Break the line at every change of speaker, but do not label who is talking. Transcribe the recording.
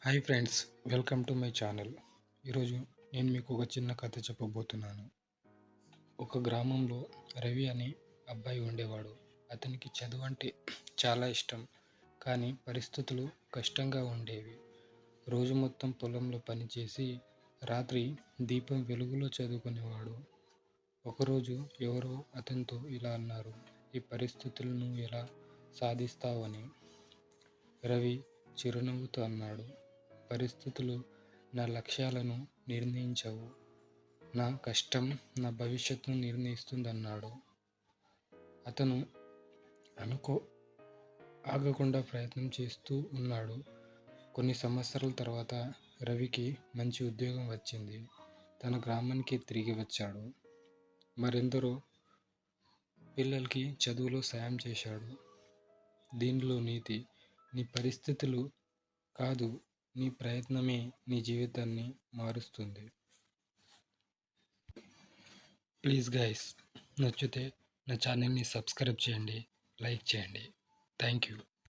Hi friends, welcome to my channel. ఈరోజు నేను మీకు ఒక చిన్న కథ చెప్పబోతున్నాను. ఒక గ్రామంలో రవి అనే అబ్బాయి ఉండేవాడు. అతనికి చదువు అంటే చాలా ఇష్టం, కానీ పరిస్థితులు కష్టంగా ఉండేవి. రోజు మొత్తం పొలంలో పనిచేసి రాత్రి దీపం వెలుగులో చదువుకునేవాడు. ఒకరోజు ఎవరో అతనితో ఇలా అన్నారు, ఈ పరిస్థితులను ఎలా సాధిస్తావని. రవి చిరునవ్వుతో అన్నాడు, పరిస్థితులు నా లక్ష్యాలను నిర్ణయించవు, నా కష్టం నా భవిష్యత్తును నిర్ణయిస్తుందన్నాడు. అతను అనుకో ఆగకుండా ప్రయత్నం చేస్తూ ఉన్నాడు. కొన్ని సంవత్సరాల తర్వాత రవికి మంచి ఉద్యోగం వచ్చింది. తన గ్రామానికి తిరిగి వచ్చాడు. మరెందరో పిల్లలకి చదువులో సాయం చేశాడు. దీనిలో నీతి, నీ పరిస్థితులు కాదు, నీ ప్రయత్నమే నీ జీవితాన్ని మారుస్తుంది. ప్లీజ్ గైస్, నచ్చితే నా ఛానల్ని సబ్స్క్రైబ్ చేయండి, లైక్ చేయండి. Thank you.